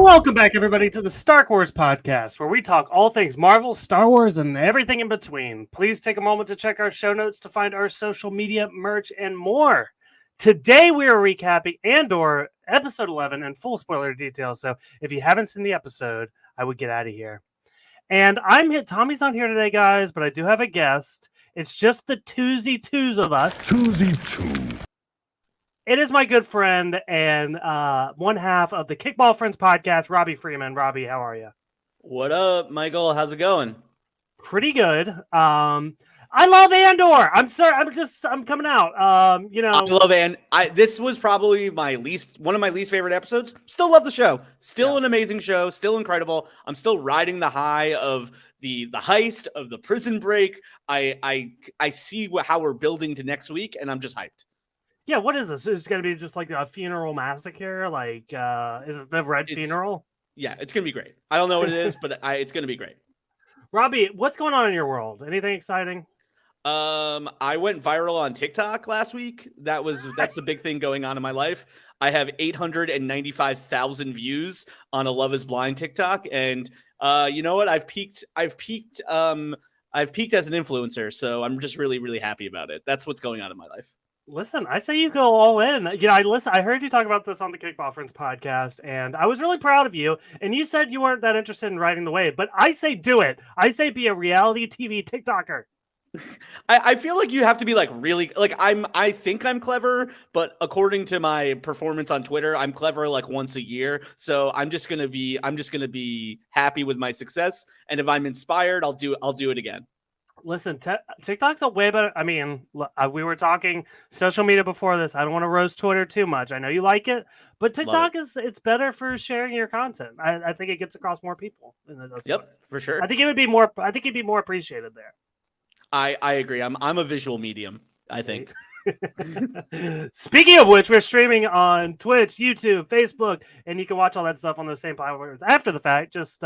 Welcome back, everybody, to the Star Wars podcast, where we talk all things Marvel, Star Wars, and everything in between. Please take a moment to check our show notes to find our social media, merch, and more. Today, we are recapping Andor, episode 11, and full spoiler details. So if you haven't seen the episode, I would get out of here. And I'm here. Tommy's not here today, guys, but I do have a guest. It's just the twos of us. It is my good friend and one half of the Kickball Friends podcast, Robbie Freeman. Robbie, how are you? What up, Michael? How's it going? Pretty good. I love Andor. I'm sorry. I'm coming out. I love this was probably one of my least favorite episodes. Still love the show. Still an amazing show. Still incredible. I'm still riding the high of the heist of the prison break. I see how we're building to next week, and I'm just hyped. Yeah, what is this? It's going to be just like a funeral massacre? Like, is it the Red Funeral? Yeah, it's going to be great. I don't know what it is, but it's going to be great. Robbie, what's going on in your world? Anything exciting? I went viral on TikTok last week. That's the big thing going on in my life. I have 895,000 views on a Love is Blind TikTok. And, you know what? I've peaked as an influencer. So I'm just really, really happy about it. That's what's going on in my life. Listen, I say you go all in. I heard you talk about this on the Kickball Friends podcast, and I was really proud of you. And you said you weren't that interested in riding the wave, but I say do it. I say be a reality TV TikToker. I feel like you have to be like really like I think I'm clever, but according to my performance on Twitter, I'm clever like once a year. So I'm just gonna be happy with my success, and if I'm inspired, I'll do it again. Listen, TikTok's a way better. I mean, we were talking social media before this. I don't want to roast Twitter too much. I know you like it, but TikTok it's better for sharing your content. I think it gets across more people. Yep, for sure. I think it'd be more appreciated there. I agree. I'm a visual medium, I think. Speaking of which, we're streaming on Twitch, YouTube, Facebook, and you can watch all that stuff on those same platforms after the fact. Just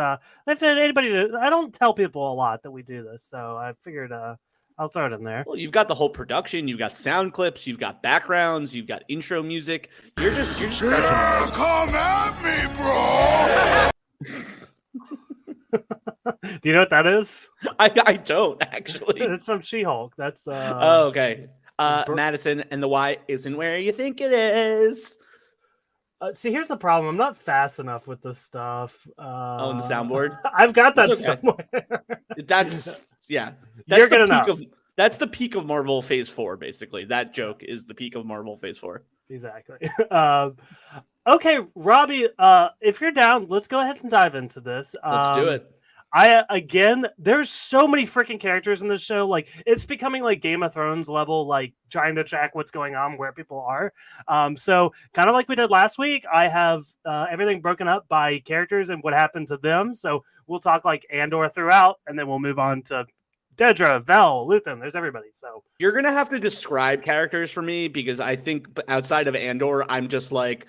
if anybody, I don't tell people a lot that we do this, so I figured I'll throw it in there. Well, you've got the whole production, you've got sound clips, you've got backgrounds, you've got intro music. You're just crushing it. Come at me, bro. Do you know what that is? I don't actually. It's from She-Hulk. That's oh, okay. Madison and the Y isn't where you think it is. See, here's the problem. I'm not fast enough with this stuff. On the soundboard? I've got that somewhere. That's You're good enough. That's the peak of Marvel Phase 4, basically. That joke is the peak of Marvel Phase 4. Exactly. Okay, Robbie, if you're down, let's go ahead and dive into this. Let's do it. There's so many freaking characters in this show. Like, it's becoming like Game of Thrones level, like trying to track what's going on, where people are. So kind of like we did last week, I have everything broken up by characters and what happened to them. So we'll talk like Andor throughout, and then we'll move on to Dedra, Vel, Luthen. There's everybody. So you're gonna have to describe characters for me, because I think outside of Andor, I'm just like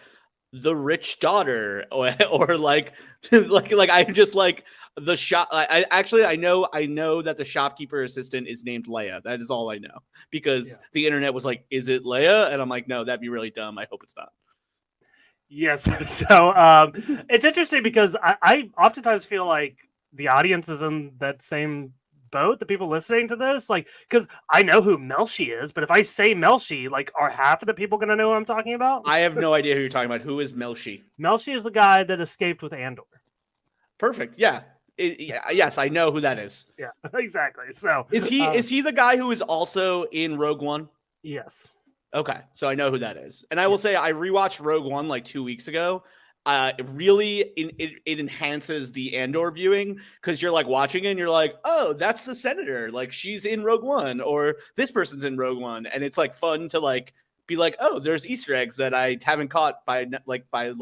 the rich daughter, or like I'm just like the shop. I know that the shopkeeper assistant is named Leia. That is all I know, because the internet was like, "Is it Leia?" And I'm like, "No, that'd be really dumb. I hope it's not." Yes. So it's interesting because I oftentimes feel like the audience is in that same boat, the people listening to this, like, because I know who Melshi is, but if I say Melshi, like, are half of the people going to know what I'm talking about? I have no idea who you're talking about. Who is Melshi? Melshi is the guy that escaped with Andor. Perfect. Yeah. Yes, I know who that is. Yeah, exactly. So is he the guy who is also in Rogue One? Yes. Okay, so I know who that is. And I will say I rewatched Rogue One like 2 weeks ago. It enhances the Andor viewing, because you're like watching it and you're like, oh, that's the senator, like she's in Rogue One, or this person's in Rogue One, and it's like fun to like be like, oh, there's Easter eggs that I haven't caught by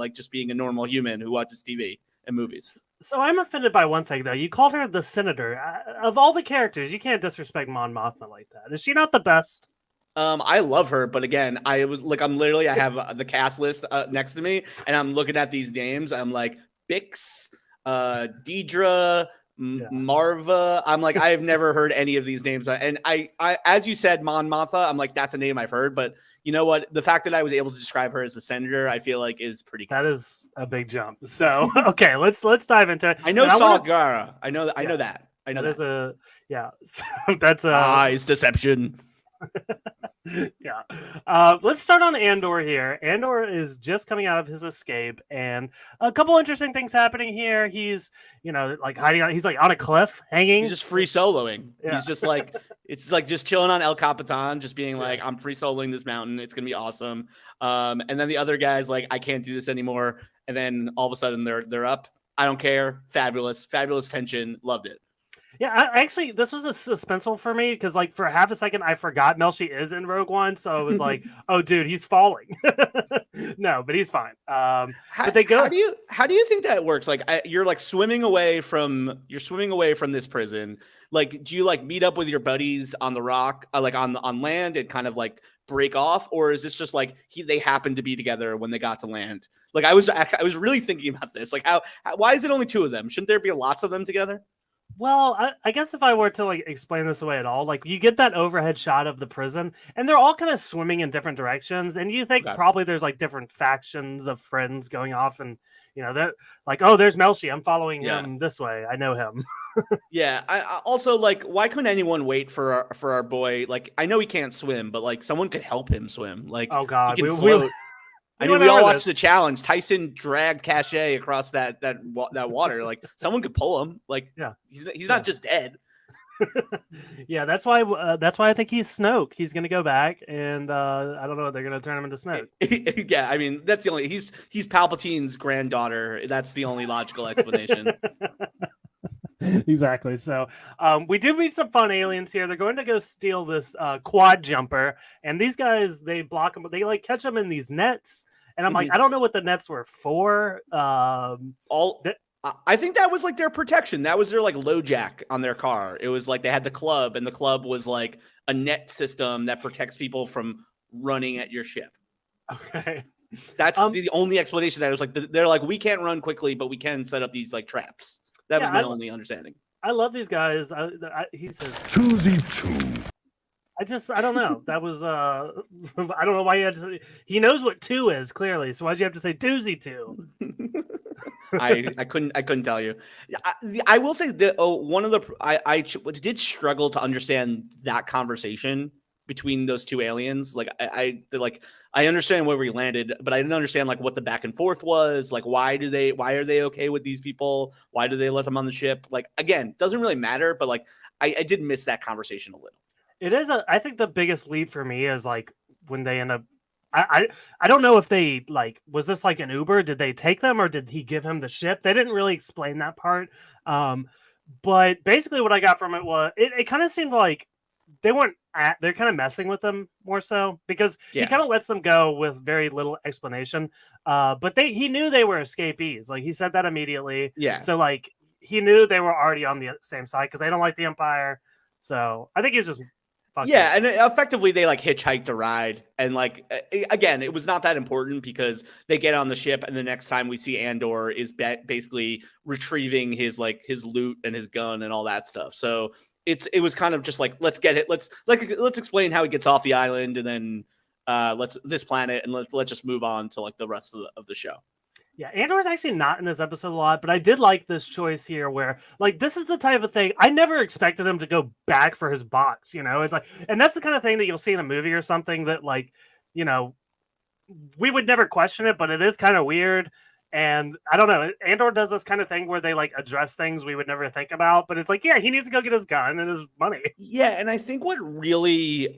just being a normal human who watches TV and movies. So I'm offended by one thing though. You called her the senator. Of all the characters, you can't disrespect Mon Mothma like that. Is she not the best? I love her, but again, I have the cast list next to me, and I'm looking at these names. I'm like, Bix, Deidre, Yeah. Marva. I'm like, I have never heard any of these names. And I as you said, Mon Mothma, I'm like, that's a name I've heard. But you know what? The fact that I was able to describe her as the senator, I feel like is pretty good. That is a big jump. So, okay, let's dive into it. I know And Saw Gerrera. I know that. I know Yeah. that. I know That that. is a yeah. So that's a Lies, deception. yeah. Let's start on Andor here. Andor is just coming out of his escape, and a couple interesting things happening here. He's, like hiding on. He's like on a cliff, hanging. He's just free soloing. Yeah. He's just like, it's like just chilling on El Capitan, just being like, I'm free soloing this mountain. It's gonna be awesome. And then the other guy's like, I can't do this anymore. And then all of a sudden they're up. I don't care. Fabulous tension. Loved it. Yeah, actually, this was a suspenseful for me because, like, for half a second, I forgot Melshi is in Rogue One, so I was like, "Oh, dude, he's falling." No, but he's fine. But they go. How do you think that works? Like, you're like swimming away from this prison. Like, do you like meet up with your buddies on the rock, like on land, and kind of like break off, or is this just like they happened to be together when they got to land? Like, I was really thinking about this. Like, why is it only two of them? Shouldn't there be lots of them together? Well, I guess if I were to like explain this away at all, like you get that overhead shot of the prison, and they're all kind of swimming in different directions, and you think probably there's like different factions of friends going off, and that like, oh, there's Melshi, I'm following him this way, I know him. Yeah, I also like, why couldn't anyone wait for our boy? Like, I know he can't swim, but like someone could help him swim. Like, oh god, he can float. I mean, we all watched the challenge. Tyson dragged Cachet across that water. Like, someone could pull him. Like, yeah, he's not just dead. Yeah, that's why I think he's Snoke. He's gonna go back, and I don't know, they're gonna turn him into Snoke. Yeah, I mean, that's the only he's Palpatine's granddaughter. That's the only logical explanation. Exactly. So we do meet some fun aliens here. They're going to go steal this quad jumper, and these guys, they block them. They like catch them in these nets, and I'm like, I don't know what the nets were for. I think that was like their protection. That was their like low jack on their car. It was like they had the club, and the club was like a net system that protects people from running at your ship. Okay. That's the only explanation. That it was like they're like, we can't run quickly, but we can set up these like traps. That was my only understanding. I love these guys. He says 2Z2. I don't know. That was I don't know why you had to say, he knows what 2 is clearly. So why'd you have to say 2Z2? I couldn't tell you. I will say that I did struggle to understand that conversation between those two aliens. Like I understand where we landed, but I didn't understand like what the back and forth was. Like, why are they okay with these people? Why do they let them on the ship? Like, again, doesn't really matter, but like I did miss that conversation a little. It is I think the biggest leap for me is like when they end up, I don't know if they like, was this like an Uber? Did they take them, or did he give him the ship? They didn't really explain that part. But basically what I got from it was it kind of seemed like they're kind of messing with them more so, because he kind of lets them go with very little explanation. But he knew they were escapees. Like, he said that immediately. Yeah. So like he knew they were already on the same side because they don't like the Empire. So I think he was just and effectively they like hitchhiked a ride, and like again, it was not that important because they get on the ship, and the next time we see Andor is basically retrieving his loot and his gun and all that stuff. So it was kind of just like, let's get it. Let's explain how he gets off the island, and then this planet, and let's just move on to like the rest of the show. Yeah, Andor's actually not in this episode a lot, but I did like this choice here where, like, this is the type of thing I never expected him to go back for his box, It's like, and that's the kind of thing that you'll see in a movie or something that, like, we would never question it, but it is kind of weird. And I don't know, Andor does this kind of thing where they like address things we would never think about, but it's like, yeah, he needs to go get his gun and his money. Yeah, and I think what really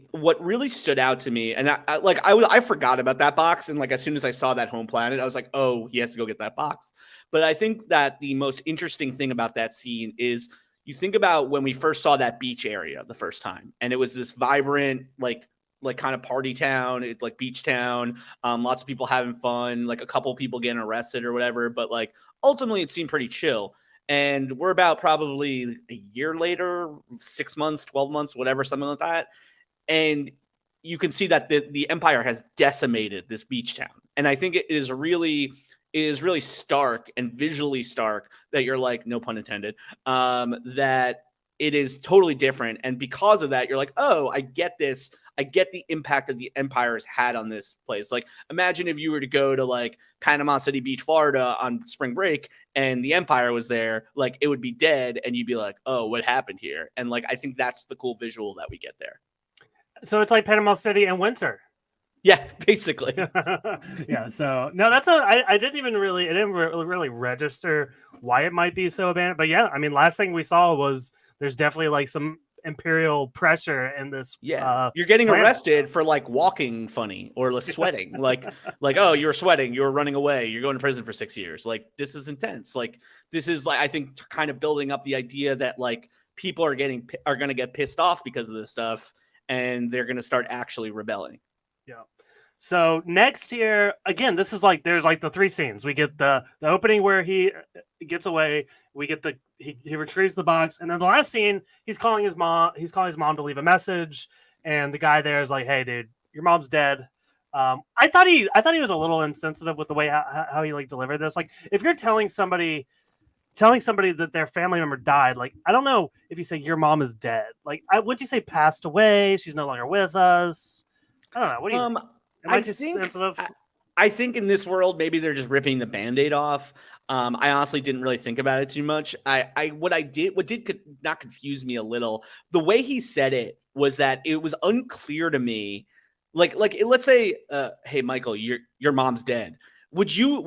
stood out to me, and I forgot about that box, and like as soon as I saw that home planet, I was like, oh, he has to go get that box. But I think that the most interesting thing about that scene is you think about when we first saw that beach area the first time, and it was this vibrant like kind of party town, like beach town, lots of people having fun, like a couple people getting arrested or whatever, but like ultimately it seemed pretty chill. And we're about probably a year later, 6 months, 12 months, whatever, something like that. And you can see that the Empire has decimated this beach town. And I think it is really is really stark and visually stark that you're like, no pun intended, that it is totally different. And because of that, you're like, oh, I get this. I get the impact that the Empire has had on this place. Like, imagine if you were to go to like Panama City Beach, Florida on spring break and the Empire was there, like it would be dead. And you'd be like, oh, what happened here? And like, I think that's the cool visual that we get there. So it's like Panama City and winter. Yeah, basically. Yeah. So no, I didn't even really, it didn't really register why it might be so abandoned. But yeah, I mean, last thing we saw was there's definitely like some imperial pressure in this. Yeah, you're getting arrested for like walking funny or sweating. like oh, you were sweating, you were running away, you're going to prison for 6 years. Like, this is intense. Like, this is like, I think, kind of building up the idea that like people are going to get pissed off because of this stuff, and they're going to start actually rebelling. Yeah. So next here, again, this is like, there's like the three scenes. We get the opening where he gets away. We get he retrieves the box, and then the last scene, he's calling his mom to leave a message, and the guy there is like, "Hey, dude, your mom's dead." I thought he was a little insensitive with the way how he like delivered this. Like, if you're telling somebody that their family member died, like, I don't know if you say your mom is dead. Like, wouldn't you say passed away? She's no longer with us. I don't know. What do you think? I think in this world, maybe they're just ripping the Band-Aid off. I honestly didn't really think about it too much. What did not confuse me a little, the way he said it was that it was unclear to me. Like let's say, hey, Michael, your mom's dead. Would you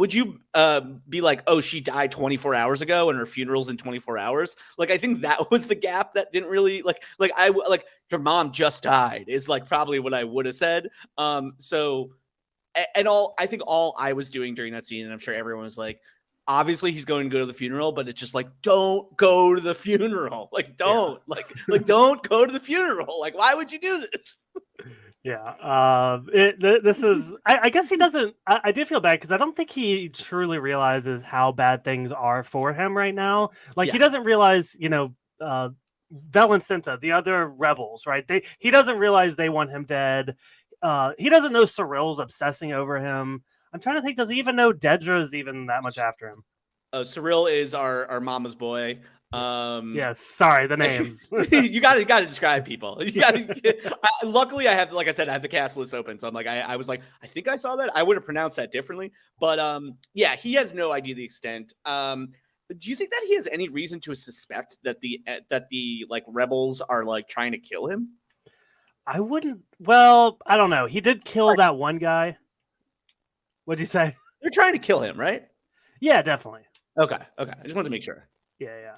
be like, oh, she died 24 hours ago and her funeral's in 24 hours? Like, I think that was the gap that didn't really like your mom just died is like probably what I would have said. So, and I think all I was doing during that scene, and I'm sure everyone was like, obviously he's going to go to the funeral, but it's just like, don't go to the funeral. Like, don't don't go to the funeral. Like, why would you do this? Yeah, this is. I guess he doesn't. I do feel bad because I don't think he truly realizes how bad things are for him right now. Like, he doesn't realize, Vel and Cinta, the other rebels, right? He doesn't realize they want him dead. He doesn't know Cyril's obsessing over him. I'm trying to think. Does he even know Dedra is even that much after him? Cyril is our mama's boy. Yes, sorry, the names. you got to describe people. Luckily, I have, like I said, I have the cast list open, so I'm like, I was like, I think I saw that. I would have pronounced that differently, but yeah, he has no idea the extent. Do you think that he has any reason to suspect that the like rebels are like trying to kill him? I wouldn't. Well, I don't know. He did kill that one guy. What'd you say? They're trying to kill him, right? Yeah, definitely. Okay. I just wanted to make sure. Yeah.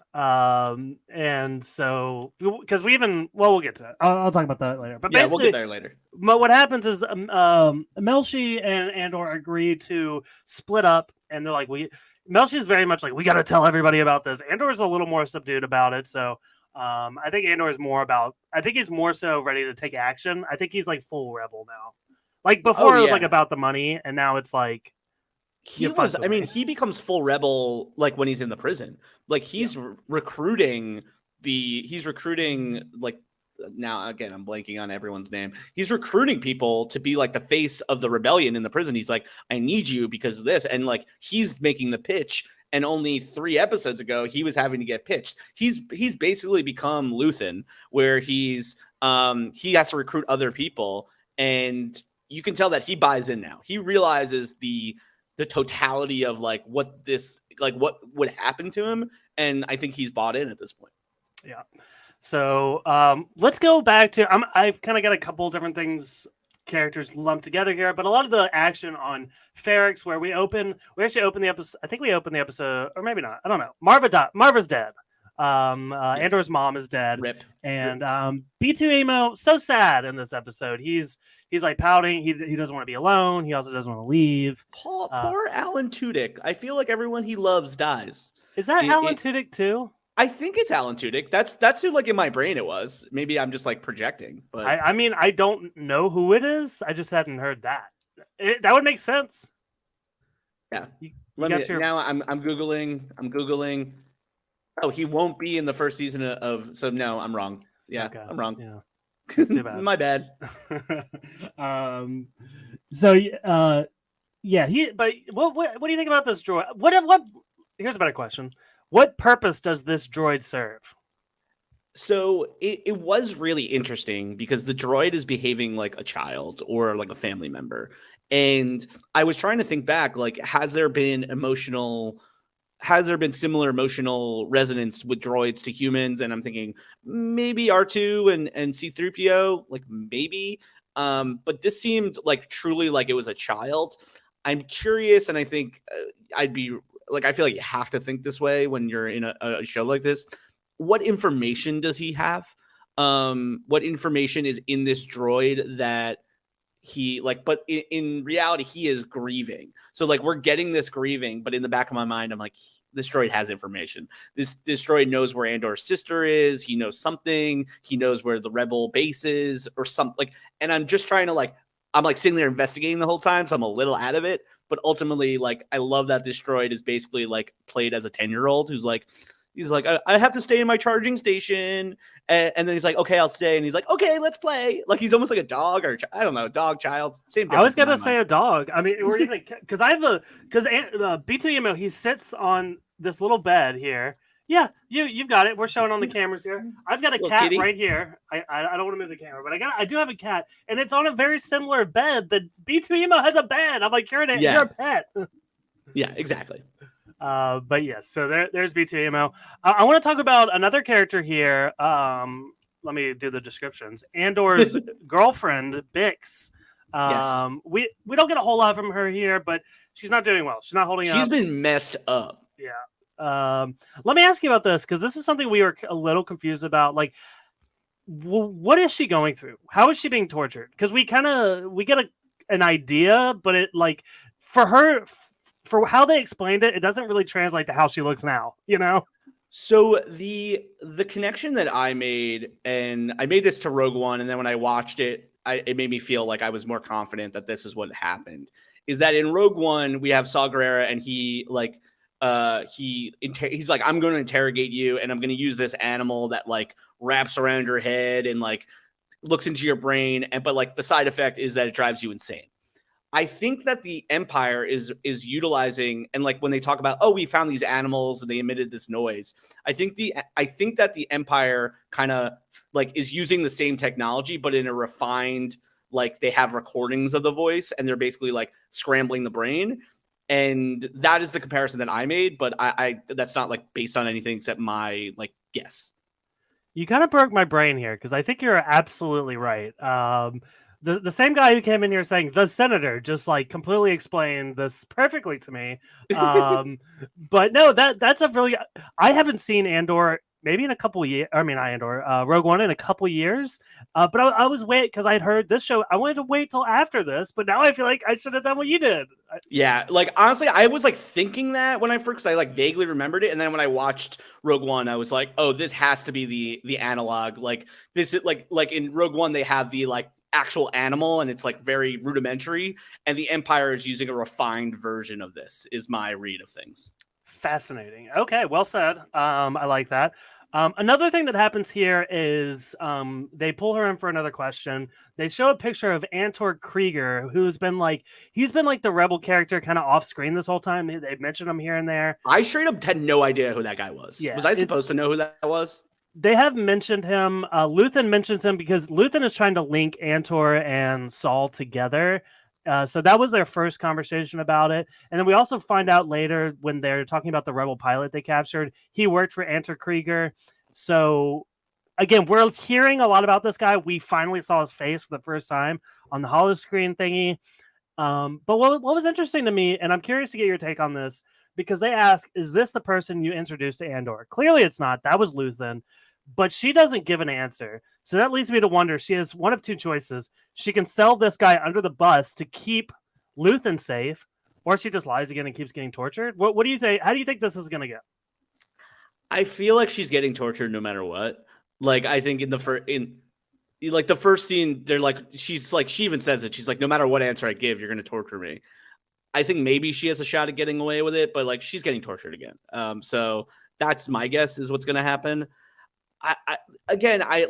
And so, because we'll get to it. I'll talk about that later. But yeah, we'll get there later. What happens is Melshi and Andor agree to split up, and they're like, Melshi's very much like, we got to tell everybody about this. Andor's a little more subdued about it, so I think Andor is I think he's more so ready to take action. I think he's like full rebel now. Like before, it was like about the money, and now it's like. He becomes full rebel like when he's in the prison. Like he's recruiting like, now again I'm blanking on everyone's name. He's recruiting people to be like the face of the rebellion in the prison. He's like, I need you because of this, and like he's making the pitch. And only 3 episodes ago, he was having to get pitched. He's basically become Luthen, where he has to recruit other people, and you can tell that he buys in now. He realizes the totality of like what would happen to him, and I think he's bought in at this point. Yeah. So let's go back to I've kind of got a couple different characters lumped together here, but a lot of the action on Ferrix, where we actually open the episode. I think we open the episode, or maybe not. I don't know. Marva's dead. Yes. Andor's mom is dead. Rip. And B2 Emo, so sad in this episode. He's like pouting. He doesn't want to be alone. He also doesn't want to leave. Poor Alan Tudyk. I feel like everyone he loves dies. Is that Alan Tudyk too? I think it's Alan Tudyk. That's who, like, in my brain it was. Maybe I'm just like projecting. But I mean, I don't know who it is. I just hadn't heard that. That would make sense. Yeah. Now I'm googling. Oh, he won't be in the first season of. So no, I'm wrong. Yeah, okay. I'm wrong. Yeah. Too bad. My bad. Yeah, but what do you think about this droid? What? Here's a better question. What purpose does this droid serve? So it was really interesting because the droid is behaving like a child or like a family member. And I was trying to think back, like, has there been similar emotional resonance with droids to humans? And I'm thinking maybe R2 and C3PO, like maybe. But this seemed like truly like it was a child. I'm curious, and I think I'd be like, I feel like you have to think this way when you're in a show like this. What information does he have? What information is in this droid that he like, but in reality, he is grieving. So like we're getting this grieving, but in the back of my mind, I'm like, this droid has information. This droid knows where Andor's sister is. He knows something. He knows where the rebel base is or something like, and I'm just trying to like, I'm like sitting there investigating the whole time. So I'm a little out of it, but ultimately like, I love that this droid is basically like played as a 10-year-old who's like, he's like, I have to stay in my charging station. And then he's like, okay, I'll stay. And he's like, okay, let's play. Like he's almost like a dog or I don't know, dog, child. Same. I was gonna say a dog. I mean, we're even because B2EMO, he sits on this little bed here. Yeah, you've got it. We're showing on the cameras here. I've got a cat kitty right here. I don't want to move the camera, but I do have a cat, and it's on a very similar bed. The B2EMO has a bed. I'm like, you're a pet. Yeah, exactly. But yes, so there's B2EMO. I want to talk about another character here. Let me do the descriptions. Andor's girlfriend, Bix. Yes. We don't get a whole lot from her here, but she's not doing well. She's not holding up. She's been messed up. Yeah. Let me ask you about this because this is something we were a little confused about. Like, what is she going through? How is she being tortured? Because we get an idea, but it like for her. For how they explained it, it doesn't really translate to how she looks now, you know? So the connection that I made, and I made this to Rogue One, and then when I watched it, it made me feel like I was more confident that this is what happened, is that in Rogue One, we have Saw Gerrera, and he like, he's like, I'm going to interrogate you, and I'm going to use this animal that like wraps around your head and like looks into your brain, but like the side effect is that it drives you insane. I think that the Empire is utilizing, and like when they talk about, oh, we found these animals and they emitted this noise. I think that the Empire kind of like is using the same technology, but in a refined, like they have recordings of the voice and they're basically like scrambling the brain. And that is the comparison that I made, but I that's not like based on anything except my like guess. You kind of broke my brain here because I think you're absolutely right. The same guy who came in here saying the senator just like completely explained this perfectly to me. But no, that's a really, I haven't seen Andor maybe in a couple years. I mean, Rogue One in a couple years. But I was waiting because I'd heard this show. I wanted to wait till after this, but now I feel like I should have done what you did. Yeah, like honestly, I was like thinking that when I first, I like vaguely remembered it, and then when I watched Rogue One, I was like, oh, this has to be the analog. Like this is like in Rogue One, they have the like actual animal and it's like very rudimentary, and the Empire is using a refined version of this, is my read of things. Fascinating. Okay, well said. I like that. Another thing that happens here is they pull her in for another question. They show a picture of Andor Krieger, he's been like the rebel character kind of off screen this whole time. They mentioned him here and there. I straight up had no idea who that guy was. Yeah, was I supposed to know who that was? They have mentioned him. Luthen mentions him because Luthen is trying to link Andor and Saul together. So that was their first conversation about it. And then we also find out later when they're talking about the rebel pilot they captured, he worked for Andor Krieger. So again, we're hearing a lot about this guy. We finally saw his face for the first time on the holoscreen thingy. But what was interesting to me, and I'm curious to get your take on this, because they ask, is this the person you introduced to Andor? Clearly it's not. That was Luthen. But she doesn't give an answer. So that leads me to wonder, she has one of two choices. She can sell this guy under the bus to keep Luthen safe, or she just lies again and keeps getting tortured. What do you think? How do you think this is going to go? I feel like she's getting tortured no matter what. Like, I think in the first scene, they're like, she even says it. She's like, no matter what answer I give, you're going to torture me. I think maybe she has a shot at getting away with it, but like she's getting tortured again. So that's my guess is what's going to happen. Again, I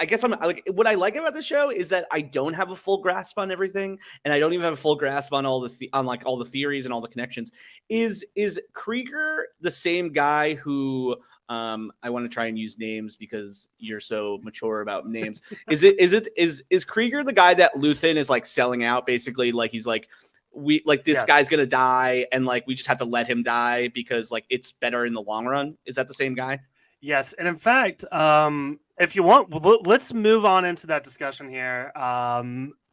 guess I'm like, what I like about the show is that I don't have a full grasp on everything, and I don't even have a full grasp on all the theories and all the connections. Is Krieger the same guy who I want to try and use names because you're so mature about names? Is Krieger the guy that Luthen is like selling out, basically, like he's like, we like this guy's gonna die and like we just have to let him die because like it's better in the long run? Is that the same guy? Yes, and in fact, if you want, let's move on into that discussion here,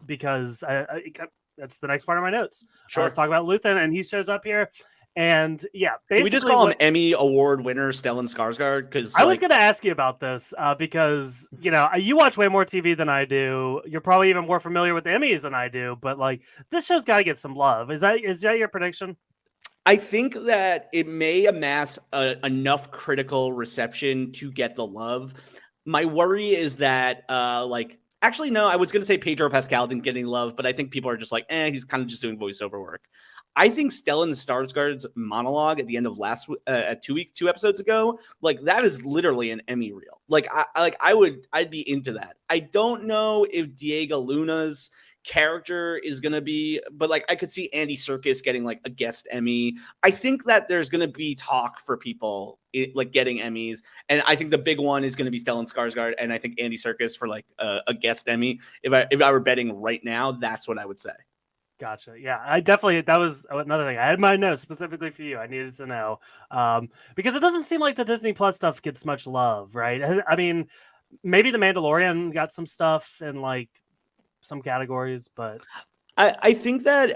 because that's the next part of my notes. Sure. Let's talk about Luthen, and he shows up here, and basically, can we just call him Emmy Award winner Stellan Skarsgård? Because I was going to ask you about this because you watch way more TV than I do. You're probably even more familiar with the Emmys than I do, but like this show's got to get some love. Is that your prediction? I think that it may amass enough critical reception to get the love. My worry is that, actually, no, I was going to say Pedro Pascal didn't get any love, but I think people are just like, he's kind of just doing voiceover work. I think Stellan Skarsgård's monologue at the end of two episodes ago, like that is literally an Emmy reel. Like I'd be into that. I don't know if Diego Luna's character is gonna be, but like I could see Andy Serkis getting like a guest Emmy. I think that there's gonna be talk for people like getting Emmys, and I think the big one is gonna be Stellan Skarsgård, and I think Andy Serkis for like a guest Emmy. If I were betting right now, that's what I would say. Gotcha. Yeah, that was another thing. I had my notes specifically for you. I needed to know because it doesn't seem like the Disney Plus stuff gets much love, right? I mean, maybe The Mandalorian got some stuff in like some categories, but I think that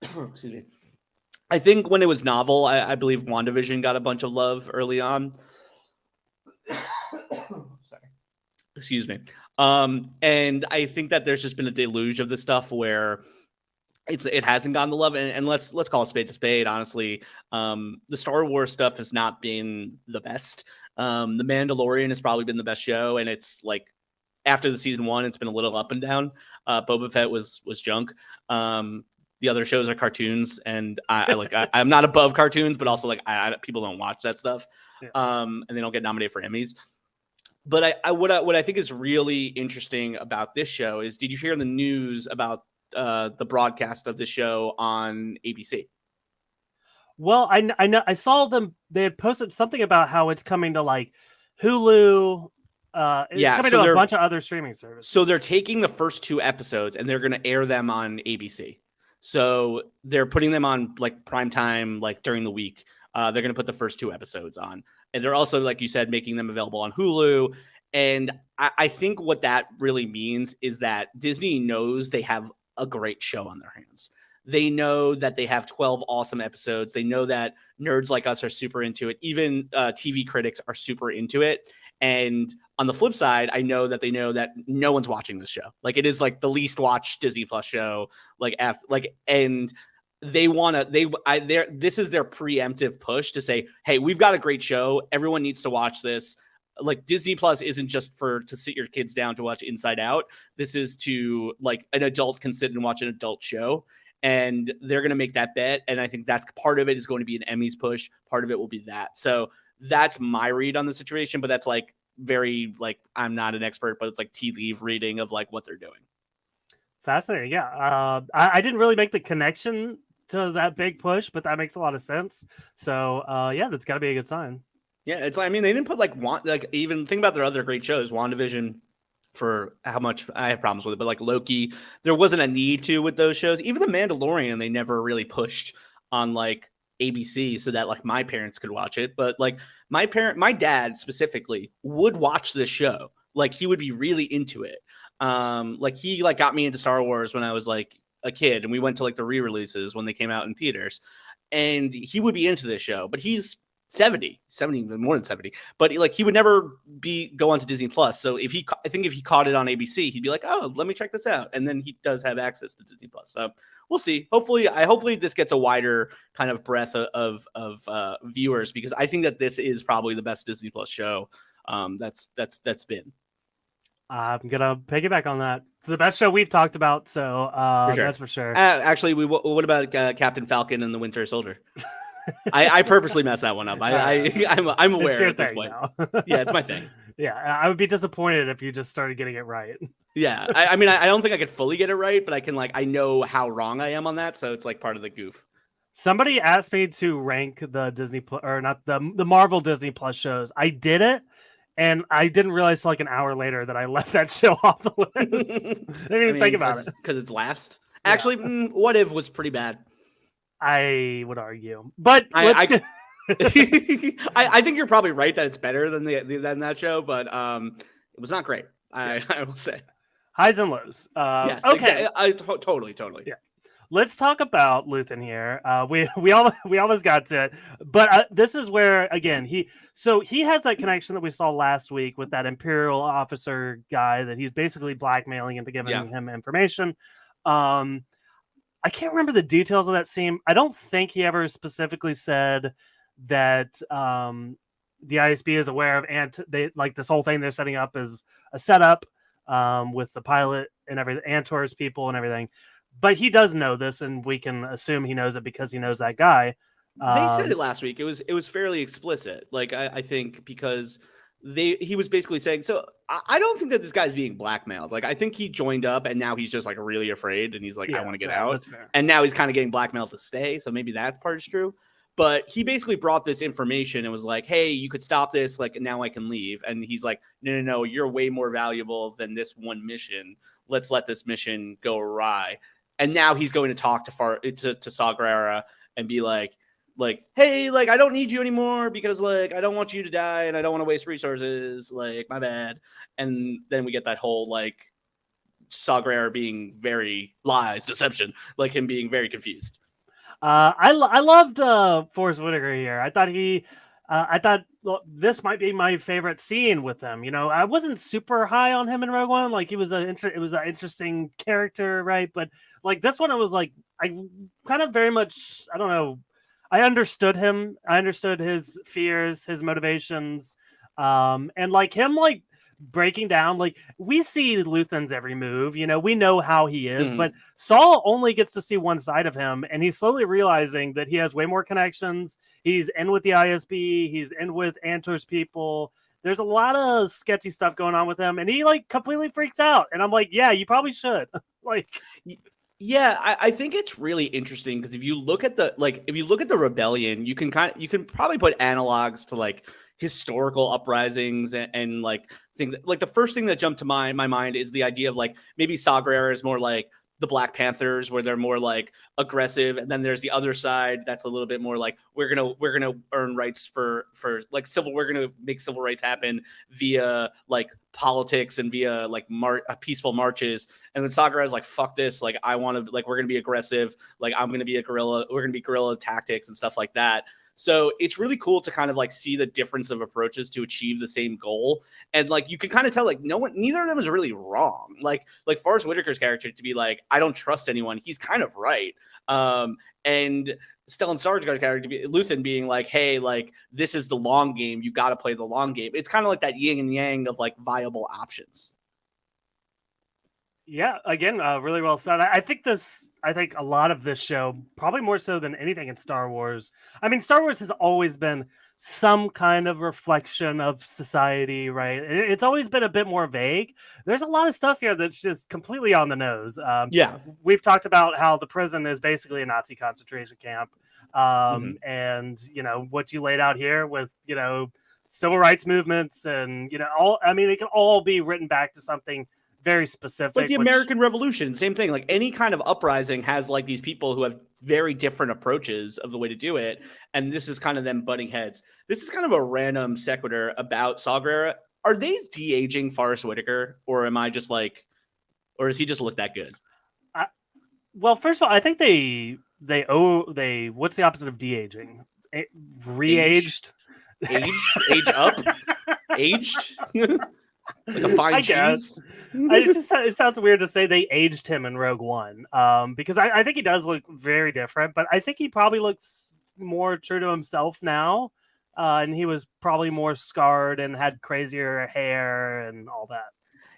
excuse me. I think when it was novel, I believe WandaVision got a bunch of love early on. Sorry. Excuse me. And I think that there's just been a deluge of the stuff where it hasn't gotten the love, and let's call a spade to spade. Honestly, the Star Wars stuff has not been the best. The Mandalorian has probably been the best show, and it's like after the season 1, it's been a little up and down. Boba Fett was junk. The other shows are cartoons, and I'm not above cartoons, but also like people don't watch that stuff, and they don't get nominated for Emmys. But what I think is really interesting about this show is, did you hear in the news about the broadcast of the show on ABC? Well, I know I saw them. They had posted something about how it's coming to like Hulu. It's coming to a bunch of other streaming services. So they're taking the first 2 episodes and they're going to air them on ABC. So they're putting them on like prime time, like during the week. They're going to put the first 2 episodes on, and they're also, like you said, making them available on Hulu. And I think what that really means is that Disney knows they have a great show on their hands. They know that they have 12 awesome episodes. They know that nerds like us are super into it. Even TV critics are super into it. And on the flip side, I know that they know that no one's watching this show. Like, it is like the least watched Disney Plus show. And they want to. This is their preemptive push to say, hey, we've got a great show. Everyone needs to watch this. Like, Disney Plus isn't just to sit your kids down to watch Inside Out. This is to, like, an adult can sit and watch an adult show. And they're going to make that bet. And I think that's part of it is going to be an Emmys push. Part of it will be that. So that's my read on the situation. But that's like very, like, I'm not an expert, but it's like tea leaf reading of like what they're doing. Fascinating. Yeah. I didn't really make the connection to that big push, but that makes a lot of sense. So yeah, that's got to be a good sign. Yeah. I mean, they didn't put even think about their other great shows, WandaVision, for how much I have problems with it, but like Loki, there wasn't a need to with those shows. Even The Mandalorian, they never really pushed on like ABC so that like my parents could watch it. But like my dad specifically would watch this show. Like, he would be really into it. Like, he like got me into Star Wars when I was like a kid, and we went to like the re-releases when they came out in theaters, and he would be into this show. But he's 70, more than 70, but like he would never go onto Disney Plus. So if he caught it on ABC, he'd be like, oh, let me check this out. And then he does have access to Disney Plus. So we'll see. Hopefully this gets a wider kind of breadth of viewers, because I think that this is probably the best Disney Plus show that's been. I'm gonna piggyback on that. It's the best show we've talked about, so for sure. That's for sure. Actually, what about Captain Falcon and the Winter Soldier? I purposely messed that one up. I'm aware It's your at this thing point. now. Yeah, it's my thing. Yeah, I would be disappointed if you just started getting it right. Yeah, I mean, I don't think I could fully get it right, but I can I know how wrong I am on that, so it's like part of the goof. Somebody asked me to rank the Disney or not the Marvel Disney Plus shows. I did it, and I didn't realize till like an hour later that I left that show off the list. I didn't even think about it because it's last. Yeah. Actually, What If was pretty bad. I would argue, but I think you're probably right that it's better than than that show, but it was not great. I will say highs and lows. yes, Okay, totally. Yeah. Let's talk about Luthen here. We almost got to it, but this is where again he has that connection that we saw last week with that Imperial officer guy that he's basically blackmailing into giving him information. I can't remember the details of that scene. I don't think he ever specifically said that the ISB is aware of they like this whole thing they're setting up is a setup with the pilot and everything, Antor's people and everything. But he does know this, and we can assume he knows it because he knows that guy. They said it last week. It was fairly explicit. Like I think because he was basically saying, so I don't think that this guy's being blackmailed. Like I think he joined up and now he's just like really afraid and he's like, I want to get out. And now he's kind of getting blackmailed to stay. So maybe that part is true. But he basically brought this information and was like, hey, you could stop this. Like, now I can leave. And he's like, no, you're way more valuable than this one mission. Let's let this mission go awry. And now he's going to talk to Saw Gerrera and be like, hey, like, I don't need you anymore because, like, I don't want you to die and I don't want to waste resources. Like, my bad. And then we get that whole, like, Saw Gerrera being very deception, like him being very confused. I loved Forrest Whitaker here. I thought this might be my favorite scene with him. You know, I wasn't super high on him in Rogue One. Like, it was an interesting character, right? But like this one, I was like, I kind of very much, I don't know. I understood him. I understood his fears, his motivations, and like him, like breaking down. Like we see Luthen's every move. You know, we know how he is, but Saul only gets to see one side of him, and he's slowly realizing that he has way more connections. He's in with the ISB. He's in with Antor's people. There's a lot of sketchy stuff going on with him, and he like completely freaks out. And I'm like, yeah, you probably should. Like. Yeah, I think it's really interesting because if you look at the rebellion, you can probably put analogs to like historical uprisings and like things. Like the first thing that jumped to my mind is the idea of like maybe Saw Gerrera is more like the Black Panthers, where they're more like aggressive, and then there's the other side that's a little bit more like we're gonna earn rights for like we're gonna make civil rights happen via like politics and via like peaceful marches. And then Saw Gerrera is like, fuck this, like I want to, like we're gonna be aggressive, like I'm gonna be a guerrilla, we're gonna be guerrilla tactics and stuff like that. So it's really cool to kind of like see the difference of approaches to achieve the same goal. And like, you can kind of tell like neither of them is really wrong. Like Forrest Whitaker's character to be like, I don't trust anyone. He's kind of right. And Stellan Skarsgård's character to be Luthen being like, hey, like this is the long game. You got to play the long game. It's kind of like that yin and yang of like viable options. Yeah, again, really well said. I think a lot of this show, probably more so than anything in Star Wars. I mean, Star Wars has always been some kind of reflection of society, right? It's always been a bit more vague. There's a lot of stuff here that's just completely on the nose. We've talked about how the prison is basically a Nazi concentration camp. And, you know, what you laid out here with, you know, civil rights movements and, you know, it can all be written back to something very specific, like the American Revolution, same thing. Like any kind of uprising has like these people who have very different approaches of the way to do it, and this is kind of them butting heads. This is kind of a random sequitur about Saw Gerrera. Are they de-aging Forrest Whitaker, or am I just like, or does he just look that good? Well, first of all, I think they what's the opposite of de-aging? Re-aged, age up, aged. Like a fine cheese. It sounds weird to say they aged him in Rogue One, because I think he does look very different, but I think he probably looks more true to himself now, and he was probably more scarred and had crazier hair and all that.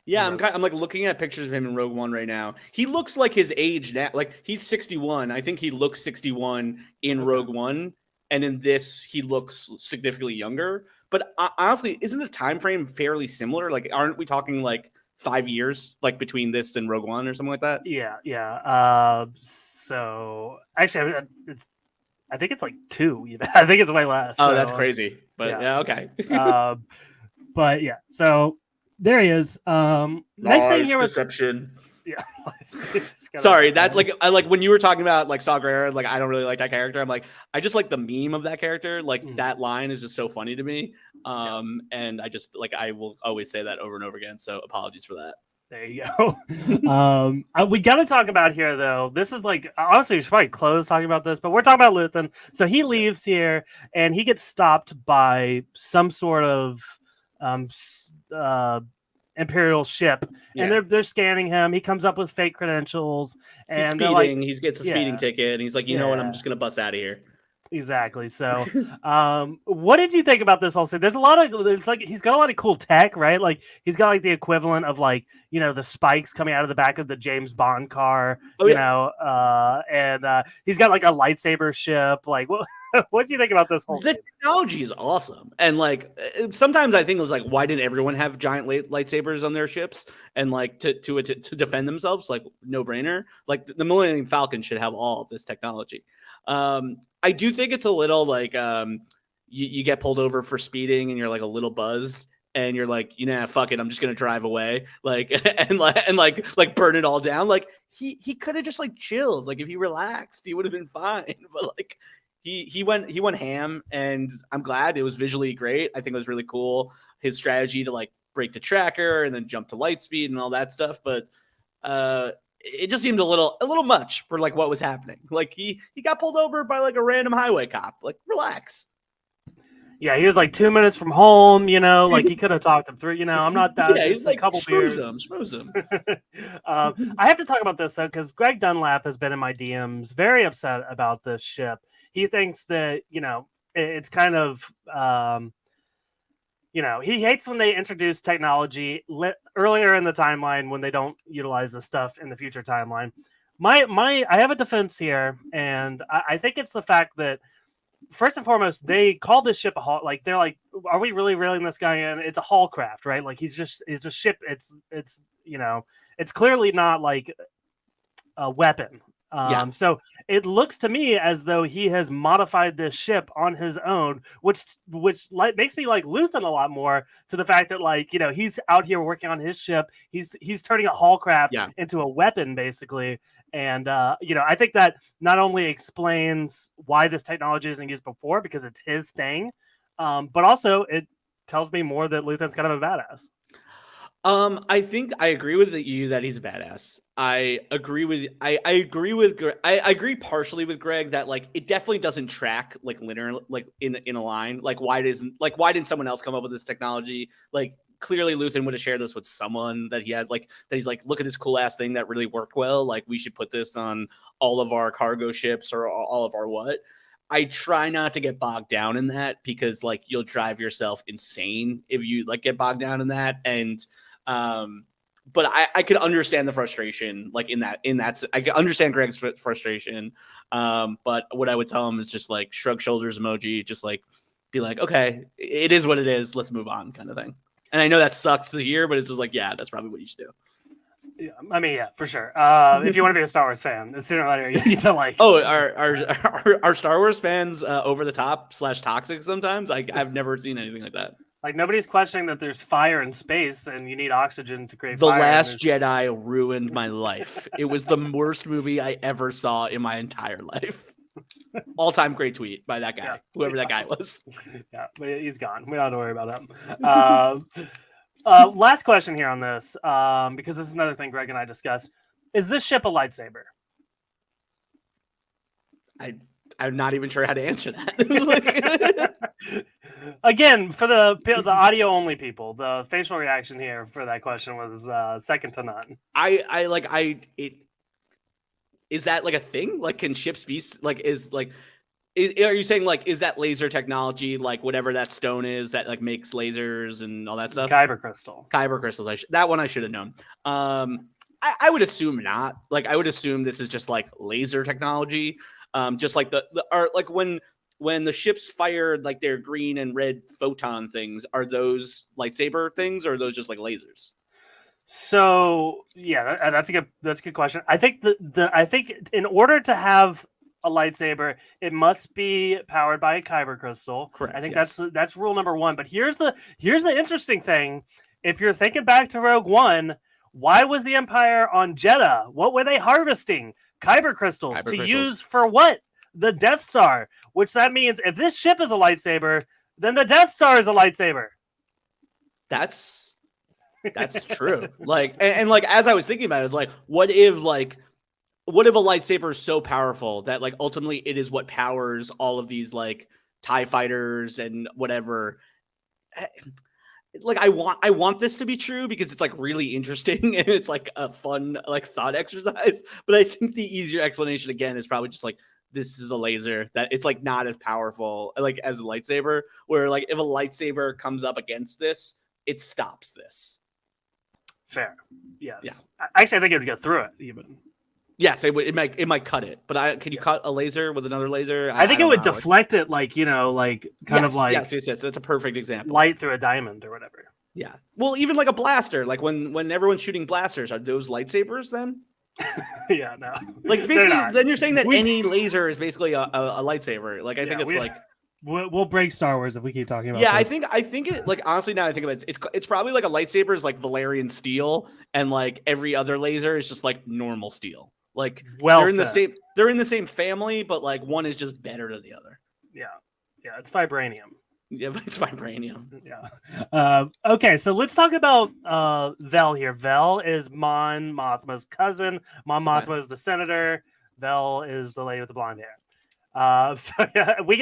Yeah, I'm like looking at pictures of him in Rogue One right now. He looks like his age now. Like he's 61. I think he looks 61 in Rogue One. and in this he looks significantly younger. But honestly, isn't the time frame fairly similar? Like, aren't we talking like 5 years, like between this and Rogue One or something like that? Yeah. So actually, I think it's like 2. I think it's way less. Oh, so, that's crazy. But yeah okay. But yeah, so there he is. Next thing here was deception. yeah. Sorry, that I like when you were talking about like Saw Gerrera, like I don't really like that character. I'm like, I just like the meme of that character. Like that line is just so funny to me. And I just like I will always say that over and over again. So apologies for that. There you go. We got to talk about here though. This is like honestly, we should probably close talking about this, but we're talking about Luthen. So he leaves here and he gets stopped by some sort of Imperial ship, and they're scanning him. He comes up with fake credentials, and he's speeding. He gets a yeah. speeding ticket, and he's like, you know what? I'm just gonna bust out of here. Exactly. So, what did you think about this whole scene? There's like he's got a lot of cool tech, right? Like he's got like the equivalent of like the spikes coming out of the back of the James Bond car, and he's got like a lightsaber ship. Like, what do you think about this whole The scene? technology is awesome, and like sometimes I think it was like, why didn't everyone have giant lightsabers on their ships and like to defend themselves? Like no brainer. Like the Millennium Falcon should have all of this technology. I do think it's a little like you get pulled over for speeding and you're like a little buzzed and you're like, fuck it, I'm just gonna drive away, like and burn it all down. Like he could have just like chilled. Like if he relaxed, he would have been fine. But like he went ham, and I'm glad. It was visually great. I think it was really cool. His strategy to like break the tracker and then jump to light speed and all that stuff. But it just seemed a little much for like what was happening. Like he got pulled over by like a random highway cop. Like relax. Yeah, he was like 2 minutes from home. Like he could have talked him through. I'm not that. Yeah, he's like a couple beers. Schmooze him. I have to talk about this though because Greg Dunlap has been in my DMs, very upset about this ship. He thinks that it's kind of he hates when they introduce technology earlier in the timeline when they don't utilize the stuff in the future timeline. I have a defense here, and I think it's the fact that first and foremost, they call this ship a hull. Like they're like, are we really reeling this guy in? It's a hull craft, right? Like it's a ship. It's clearly not like a weapon. So it looks to me as though he has modified this ship on his own, which makes me like Luthen a lot more, to the fact that like he's out here working on his ship. He's turning a hull craft into a weapon basically, and I think that not only explains why this technology isn't used before because it's his thing, but also it tells me more that Luthen's kind of a badass. I think I agree with you that he's a badass. I agree partially with Greg that like it definitely doesn't track like linear, like in a line. Like why didn't someone else come up with this technology? Like clearly Luthen would have shared this with someone that he has, like that he's like, look at this cool ass thing that really worked well. Like we should put this on all of our cargo ships or all of our what. I try not to get bogged down in that because like you'll drive yourself insane if you like get bogged down in that. And but I could understand the frustration, like in that, I could understand Greg's frustration. But what I would tell him is just like shrug shoulders emoji, just like be like, okay, it is what it is. Let's move on, kind of thing. And I know that sucks to hear, but it's just like, yeah, that's probably what you should do. Yeah, I mean, yeah, for sure. If you want to be a Star Wars fan, sooner or later you need to like. Oh, are Star Wars fans over the top / toxic sometimes? I've never seen anything like that. Like nobody's questioning that there's fire in space and you need oxygen to create The fire. Last Jedi ruined my life. It was the worst movie I ever saw in my entire life. All-time great tweet by that guy, whoever that guy was. Yeah, but he's gone. We don't have to worry about him. Last question here on this, because this is another thing Greg and I discussed. Is this ship a lightsaber? I'm not even sure how to answer that. Again, for the audio only people, the facial reaction here for that question was second to none. Is that like a thing? Like, can ships be like? Are you saying like, is that laser technology like whatever that stone is that like makes lasers and all that stuff? Kyber crystals. That one I should have known. I would assume not. Like, I would assume this is just like laser technology. Just like like when when the ships fire like their green and red photon things, are those lightsaber things or are those just like lasers? So yeah, that's a good question. I think I think in order to have a lightsaber, it must be powered by a kyber crystal. Correct. I think yes. that's rule number one. But here's the interesting thing. If you're thinking back to Rogue One, why was the Empire on Jeddah? What were they harvesting? Kyber crystals Kyber to crystals. use for what? The Death Star. Which that means if this ship is a lightsaber, then the Death Star is a lightsaber. That's true. Like, and like, as I was thinking about it, it's like, what if a lightsaber is so powerful that like ultimately it is what powers all of these like TIE fighters and whatever. Like, I want this to be true because it's like really interesting and it's like a fun like thought exercise. But I think the easier explanation again is probably just like, this is a laser that it's like not as powerful like as a lightsaber, where like if a lightsaber comes up against this, it stops this. Fair. Yes. Yeah. Actually, I think it would go through it even. Yes, it might cut it. But can you cut a laser with another laser? I think it would deflect it, like, you know, like kind of like yes. That's a perfect example. light through a diamond or whatever. Yeah. Well, even like a blaster, like when everyone's shooting blasters, are those lightsabers then? Yeah, no. Like basically, then you're saying that any laser is basically a lightsaber. Like I think it's like. We'll break Star Wars if we keep talking about. Yeah, this. I think it like honestly now I think about it, it's probably like a lightsaber is like Valerian steel, and like every other laser is just like normal steel. Like they're in the same family, but like one is just better than the other. Yeah, it's vibranium. Yeah, but it's vibranium. Yeah. Okay, so let's talk about Vel here. Vel is Mon Mothma's cousin. Mon Mothma is the senator. Vel is the lady with the blonde hair. So yeah, we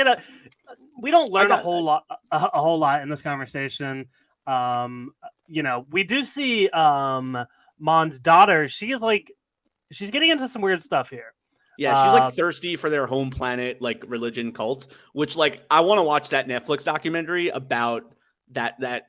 don't learn a whole lot in this conversation. You know, we do see Mon's daughter. She's getting into some weird stuff here. Yeah, she's like thirsty for their home planet, like religion cult, which like I want to watch that Netflix documentary about that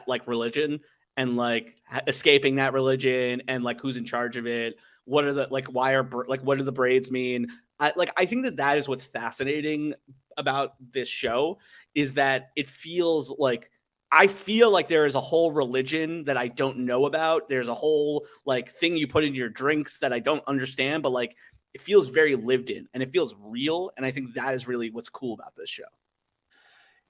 like religion and like escaping that religion and like who's in charge of it. What are the like what do the braids mean? I think that is what's fascinating about this show is that it feels like I feel like there is a whole religion that I don't know about. There's a whole like thing you put in your drinks that I don't understand, but like it feels very lived in and it feels real. And I think that is really what's cool about this show.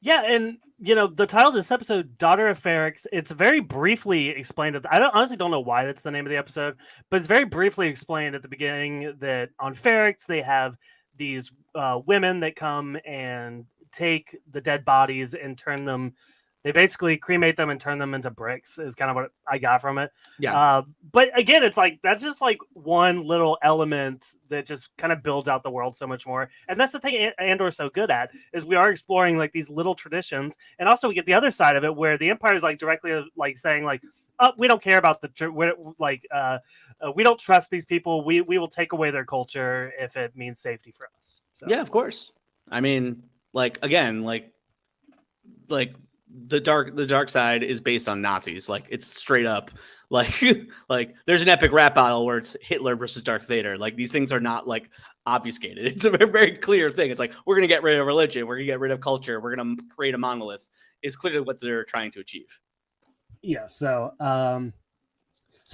Yeah, and you know the title of this episode, "Daughter of Ferrix." It's very briefly explained. Honestly don't know why that's the name of the episode, but it's very briefly explained at the beginning that on Ferrix they have these women that come and take the dead bodies and turn them. They basically cremate them and turn them into bricks. Is kind of what I got from it. Yeah. But again, it's like that's just like one little element that just kind of builds out the world so much more. And that's the thing Andor's so good at is we are exploring like these little traditions, and also we get the other side of it where the Empire is like directly like saying like, "Oh, we don't care about we don't trust these people. We will take away their culture if it means safety for us." So. Yeah, of course. I mean, like again, like the dark side is based on Nazis. Like it's straight up like like there's an epic rap battle where it's Hitler versus Darth Vader. Like these things are not like obfuscated. It's a very, very clear thing. It's like we're gonna get rid of religion, we're gonna get rid of culture, we're gonna create a monolith. It's clearly what they're trying to achieve. Yeah, so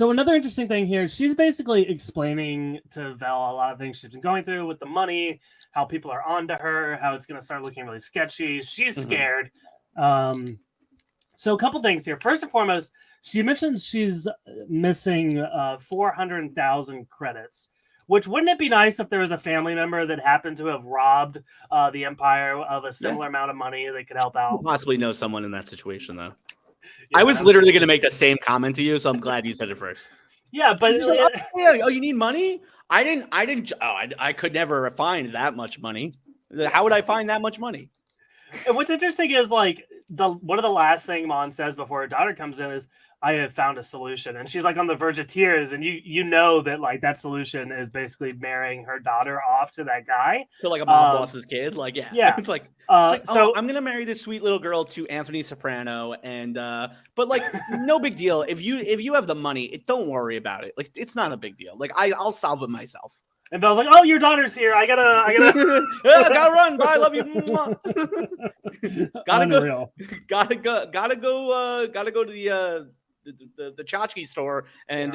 another interesting thing here, she's basically explaining to Vel a lot of things she's been going through with the money, how people are onto her, how it's gonna start looking really sketchy. She's scared. So a couple things here. First and foremost, she mentions she's missing 400,000 credits, which wouldn't it be nice if there was a family member that happened to have robbed the Empire of a similar amount of money that could help out? Possibly know someone in that situation though. Yeah, I was literally going to make the same comment to you, so I'm glad you said it first. Yeah, but like, oh, you need money? I didn't. I could never find that much money. How would I find that much money? And what's interesting is like one of the last thing Mon says before her daughter comes in is, "I have found a solution," and she's like on the verge of tears, and you know that like that solution is basically marrying her daughter off to that guy, to like a mob boss's kid. Like yeah. It's like so I'm gonna marry this sweet little girl to Anthony Soprano, and but like no big deal if you have the money. Don't worry about it. Like it's not a big deal. Like I'll solve it myself. And Belle's like, "Oh, your daughter's here. I gotta Yeah, gotta run. Bye. Love you. gotta go. Unreal. Gotta go to the tchotchke store and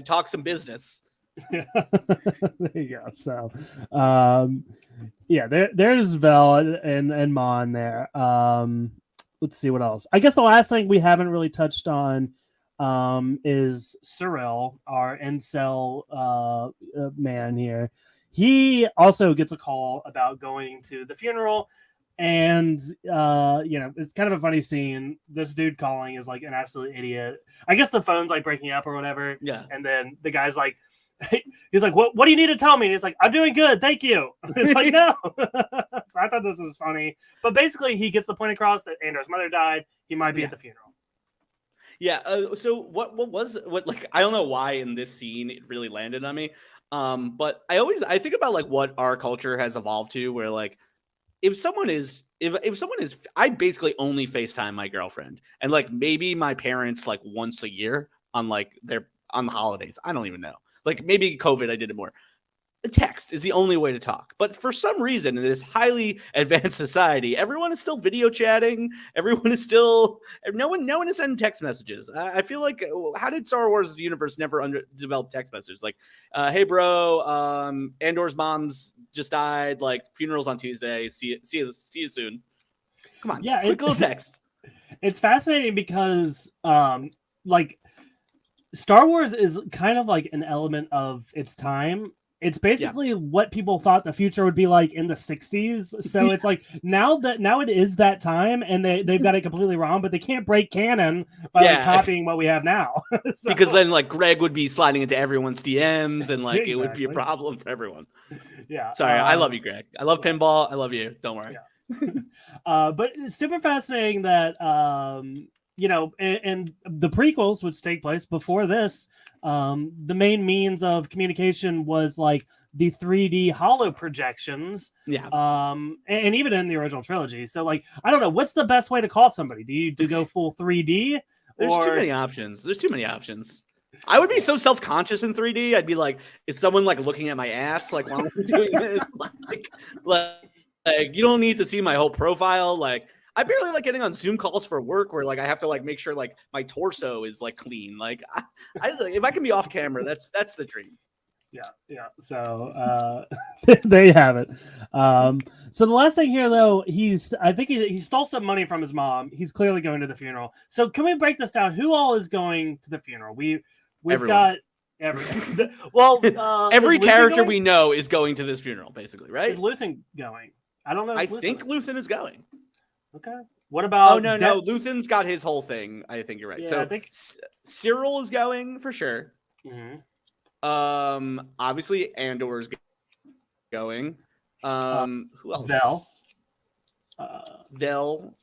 talk some business. There you go. So, there's Vel and Mon there. Let's see what else. I guess the last thing we haven't really touched on is Cyril, our incel man here. He also gets a call about going to the funeral. And it's kind of a funny scene. This dude calling is like an absolute idiot. I guess the phone's like breaking up or whatever. Yeah. And then the guy's like, he's like, what do you need to tell me? And he's like, I'm doing good, thank you. It's like, no. So I thought this was funny. But basically he gets the point across that Andor's mother died. He might be at the funeral. Yeah. So what I don't know why in this scene it really landed on me. But I think about like what our culture has evolved to, where like if someone is, I basically only FaceTime my girlfriend and like maybe my parents like once a year on like on the holidays. I don't even know. Like maybe COVID, I did it more. A text is the only way to talk. But for some reason in this highly advanced society, everyone is still video chatting. Everyone is still, no one is sending text messages. I feel like, how did Star Wars universe never develop text messages? Like, hey bro, Andor's mom's just died. Like funeral's on Tuesday. See you soon. Come on. Yeah. Quick little text. It's fascinating because, like Star Wars is kind of like an element of its time. It's basically what people thought the future would be like in the 60s. So it's like now it is that time and they've got it completely wrong, but they can't break canon by like, copying what we have now. So, because then like Greg would be sliding into everyone's DMs and like it would be a problem for everyone. Yeah. Sorry, I love you, Greg. I love pinball. I love you. Don't worry. Yeah. But it's super fascinating that and the prequels, which take place before this, the main means of communication was like the 3D holo projections. Yeah. And even in the original trilogy. So like, I don't know, what's the best way to call somebody? Do you go full 3D? There's too many options. I would be so self-conscious in 3D. I'd be like, is someone like looking at my ass? Like while I'm doing this? like you don't need to see my whole profile. Like I barely like getting on Zoom calls for work where like I have to like make sure like my torso is like clean. Like I if I can be off camera, that's the dream. Yeah. So there you have it. So the last thing here though, I think he stole some money from his mom. He's clearly going to the funeral. So can we break this down? Who all is going to the funeral? We've got everyone. Well, every character we know is going to this funeral, basically, right? Is Luthen going? I don't know. I think Luthen is going. Okay. What about? Oh no, Luthen's got his whole thing. I think you're right. Yeah, so I think Cyril is going for sure. Mm-hmm. Obviously Andor is going. Who else? Vel. Vel.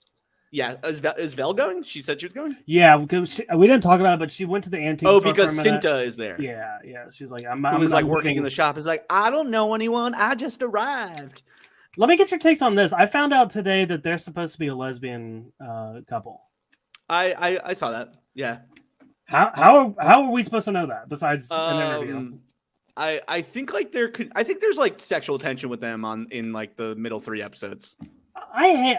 Yeah, is Vel going? She said she was going. Yeah, because we didn't talk about it, but she went to the antique. Oh, because Cinta is there. Yeah. She's like, I'm like working in the shop. Is like, I don't know anyone. I just arrived. Let me get your takes on this. I found out today that they're supposed to be a lesbian couple. I saw that. Yeah. How are we supposed to know that besides an interview? I think like there's like sexual tension with them in like the middle 3 episodes. I'm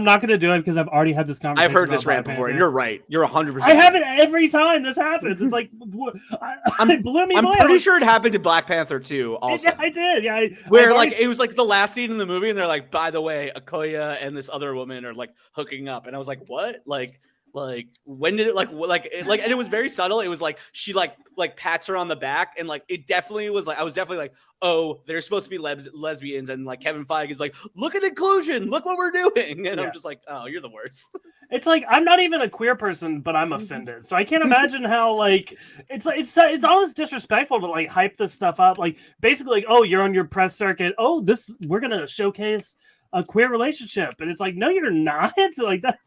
not going to do it because I've already had this conversation. I've heard this rant before, and you're right. You're 100%. I have it every time this happens. It's like it blew me. I'm pretty sure it happened to Black Panther too. Also, I did. Yeah, where like it was like the last scene in the movie, and they're like, by the way, Okoye and this other woman are like hooking up, and I was like, what? Like when did it like and it was very subtle. It was like she like pats her on the back, and like it definitely was like I was definitely like, oh, they're supposed to be lesbians, and like Kevin Feige is like, look at inclusion, look what we're doing, and I'm just like, oh, you're the worst. It's like I'm not even a queer person, but I'm offended. So I can't imagine how like it's always disrespectful to like hype this stuff up. Like basically, like, oh, you're on your press circuit. Oh, we're gonna showcase a queer relationship, and it's like, no, you're not. Like that.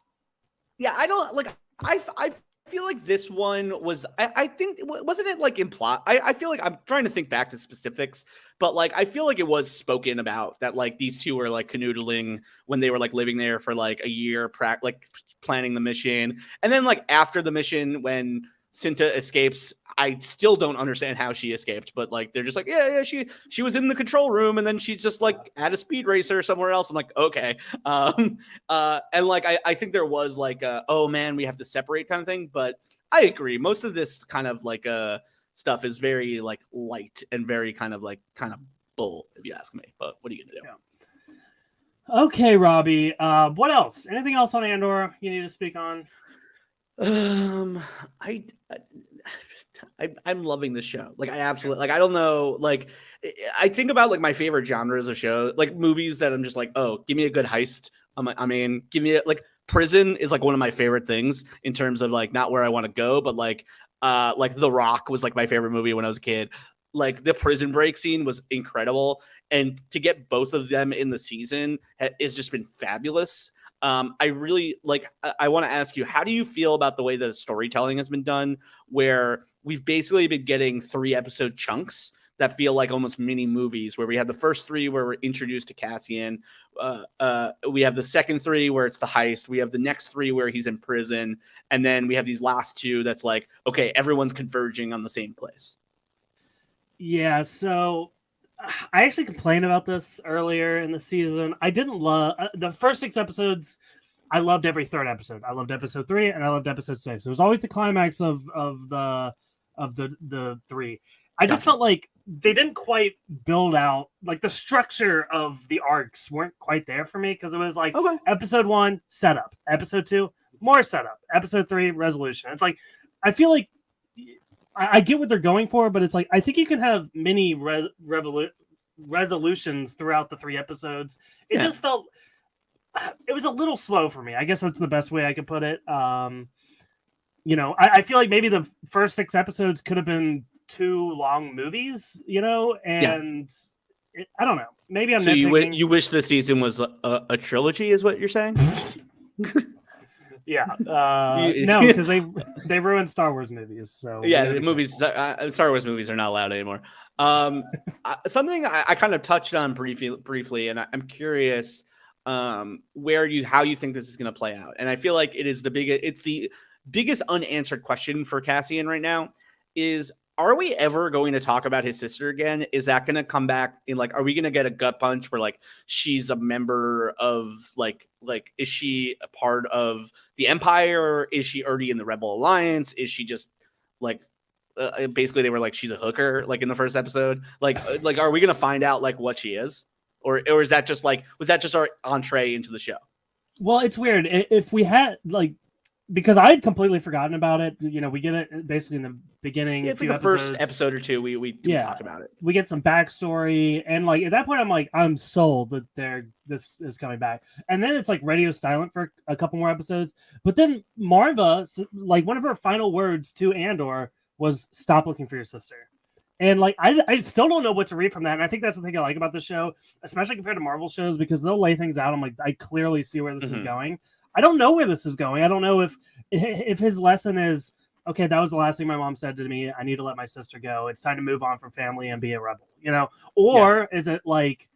Yeah, I don't like. I feel like this one was. I think wasn't it like implied? I feel like I'm trying to think back to specifics, but like I feel like it was spoken about that like these two were like canoodling when they were like living there for like a year, like planning the mission, and then like after the mission when Cinta escapes. I still don't understand how she escaped, but like they're just like, yeah, she was in the control room and then she's just like at a speed racer somewhere else. I'm like, okay. And like I think there was like oh man, we have to separate kind of thing, but I agree. Most of this kind of like stuff is very like light and very kind of bull, if you ask me. But what are you gonna do? Yeah. Okay, Robbie. What else? Anything else on Andor you need to speak on? I'm loving this show. Like I absolutely like. I don't know. Like I think about like my favorite genres of show, like movies that I'm just like, oh, give me a good heist. I mean, give me like prison is like one of my favorite things in terms of like not where I want to go, but like The Rock was like my favorite movie when I was a kid. Like the prison break scene was incredible, and to get both of them in the season has just been fabulous. I really like. I want to ask you, how do you feel about the way the storytelling has been done, where we've basically been getting 3-episode chunks that feel like almost mini movies, where we have the first 3 where we're introduced to Cassian, we have the second 3 where it's the heist, we have the next 3 where he's in prison, and then we have these last 2 that's like, okay, everyone's converging on the same place. Yeah, so I actually complained about this earlier in the season. I didn't love the first 6 episodes. I loved every third episode. I loved episode 3 and I loved episode 6. It was always the climax of the 3. I just felt like they didn't quite build out, like the structure of the arcs weren't quite there for me, because it was like episode 1 setup, episode 2 more setup, episode 3 resolution. It's like I feel like I get what they're going for, but it's like I think you can have mini resolutions throughout the 3 episodes. It just felt it was a little slow for me. I guess that's the best way I could put it. You know, I feel like maybe the first 6 episodes could have been 2 long movies. You know, and I don't know. Maybe I'm. So you wish the season was a trilogy, is what you're saying? Yeah, no, because they ruined Star Wars movies. So yeah, the movies, Star Wars movies are not allowed anymore. Something I kind of touched on briefly, and I'm curious how you think this is going to play out. And I feel like it's the biggest unanswered question for Cassian right now is, are we ever going to talk about his sister again? Is that going to come back in, like, are we going to get a gut punch where like she's a member of like is she a part of the Empire? Is she already in the Rebel Alliance? Is she just like basically they were like she's a hooker like in the first episode? Like are we going to find out like what she is, or is that just like, was that just our entree into the show? Well, it's weird if we had like, because I had completely forgotten about it. You know, we get it basically in the beginning. It's like the first episode or 2. We talk about it. We get some backstory, and like at that point, I'm sold that this is coming back. And then it's like radio silent for a couple more episodes. But then Marva, like one of her final words to Andor was, "Stop looking for your sister." And like I still don't know what to read from that. And I think that's the thing I like about the show, especially compared to Marvel shows, because they'll lay things out. I'm like, I clearly see where this is going. I don't know where this is going. I don't know if his lesson is, okay, that was the last thing my mom said to me. I need to let my sister go. It's time to move on from family and be a rebel, you know? Or is it like,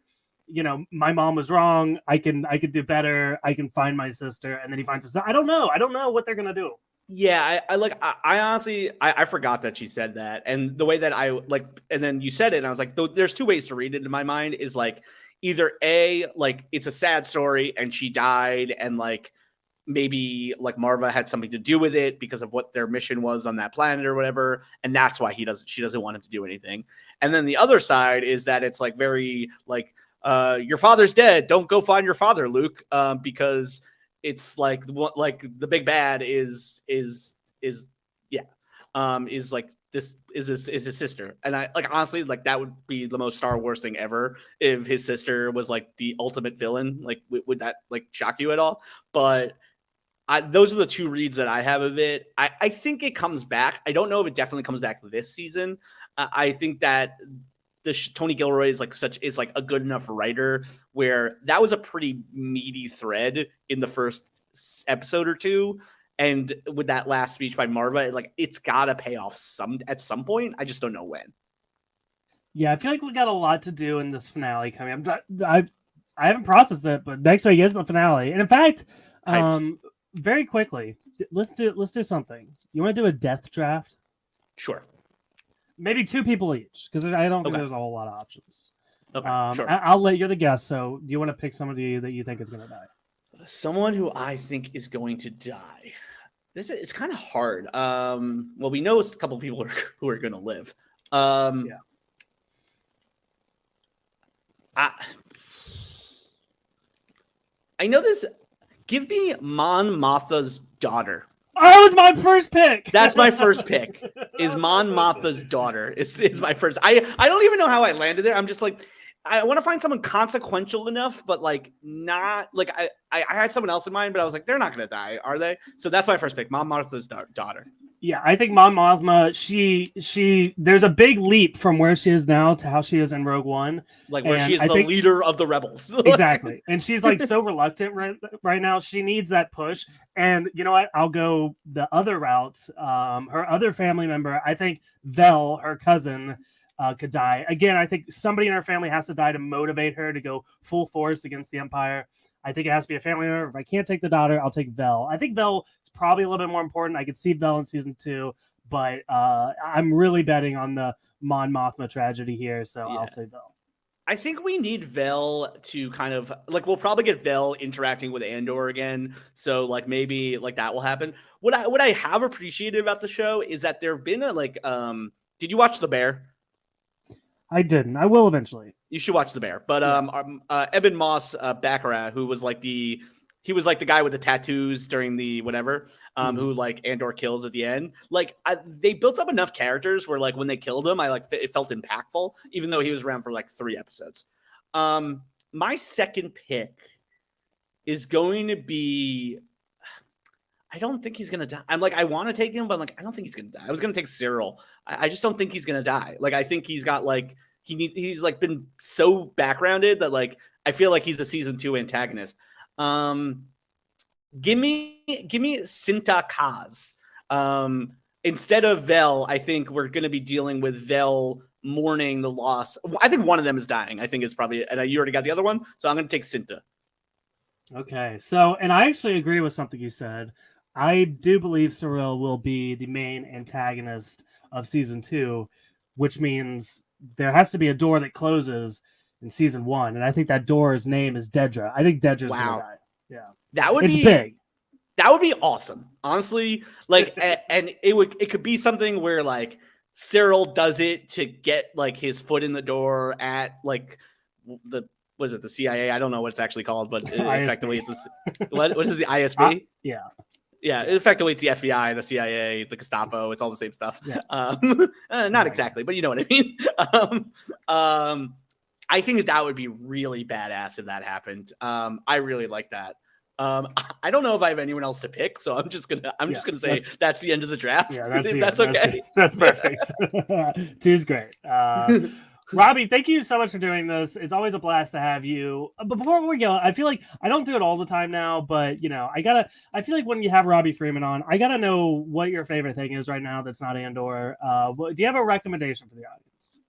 you know, my mom was wrong. I can do better. I can find my sister. And then he finds his. I don't know. I don't know what they're going to do. Yeah, I honestly, I forgot that she said that. And the way that I like, and then you said it, and I was like, there's 2 ways to read it in my mind, is like either A, like it's a sad story and she died, and like maybe like Marva had something to do with it because of what their mission was on that planet or whatever, and that's why she doesn't want him to do anything. And then the other side is that it's like very like your father's dead, don't go find your father, Luke, because it's like the big bad is like this is his sister. And I like, honestly, like that would be the most Star Wars thing ever if his sister was like the ultimate villain. Like would that like shock you at all? But those are the 2 reads that I have of it. I think it comes back. I don't know if it definitely comes back this season. I think that Tony Gilroy is like a good enough writer where that was a pretty meaty thread in the first episode or 2. And with that last speech by Marva, like it's got to pay off at some point. I just don't know when. Yeah, I feel like we got a lot to do in this finale coming up. I haven't processed it, but next week is the finale. And in fact, very quickly, let's do something. You want to do a death draft? Sure. Maybe 2 people each, because I don't think Okay. there's a whole lot of options. Okay. Sure. I'll let you're the guest. So, do you want to pick somebody that you think is going to die? Someone who I think is going to die. It's kind of hard. Well, we know a couple people who are going to live. Yeah. I know this. Give me Mon Mothma's daughter. Oh, that was my first pick. That's my first pick. Is Mon Mothma's daughter? Is my first. I don't even know how I landed there. I'm just like, I want to find someone consequential enough, but like not like I had someone else in mind, but I was like, they're not gonna die, are they? So that's my first pick, Mon Mothma's daughter. Yeah, I think Mon Mothma. She. There's a big leap from where she is now to how she is in Rogue One. Like where And she is I the think- leader of the rebels. Exactly, and she's like so reluctant right now. She needs that push. And you know what? I'll go the other route. Her other family member, I think Vel, her cousin, could die. Again, I think somebody in her family has to die to motivate her to go full force against the Empire. I think it has to be a family member. If I can't take the daughter, I'll take Vel. I think Vel is probably a little bit more important. I could see Vel in season 2, but I'm really betting on the Mon Mothma tragedy here, so Yeah. I'll say Vel. I think we need Vel to kind of like we'll probably get Vel interacting with Andor again. So like maybe like that will happen. What I have appreciated about the show is that there have been a like did you watch The Bear? I didn't. I will eventually. You should watch The Bear. But Eben Moss Baccarat, who was like he was like the guy with the tattoos during the whatever, who like Andor kills at the end. Like they built up enough characters where like when they killed him, it felt impactful, even though he was around for like 3 episodes. My second pick is going to be. I don't think he's gonna die. I'm like, I want to take him, but I'm like, I don't think he's gonna die. I was gonna take Cyril. I just don't think he's gonna die. Like, I think he's got like he's like been so backgrounded that like I feel like he's a season 2 antagonist. Give me Sinta Kaz. Instead of Vel, I think we're gonna be dealing with Vel mourning the loss. I think one of them is dying. I think it's probably, and you already got the other one, so I'm gonna take Sinta. Okay, so and I actually agree with something you said. I do believe Cyril will be the main antagonist of season 2, which means there has to be a door that closes in season 1, and I think that door's name is Dedra. I think Dedra's gonna die. Yeah, that would it's be big. That would be awesome, honestly. Like, and it could be something where like Cyril does it to get like his foot in the door at like the. Was it the CIA? I don't know what it's actually called, but effectively it's what is it, the ISB? Yeah. Yeah, effectively it's the FBI, the CIA, the Gestapo. It's all the same stuff. Yeah. Not exactly, but you know what I mean. I think that would be really badass if that happened. I really like that. I don't know if I have anyone else to pick, so I'm just gonna say that's the end of the draft. Yeah, that's okay. That's perfect. 2's great. Robbie, thank you so much for doing this. It's always a blast to have you. But before we go, I feel like I don't do it all the time now, but you know, I feel like when you have Robbie Freeman on, I gotta know what your favorite thing is right now that's not Andor. Do you have a recommendation for the audience?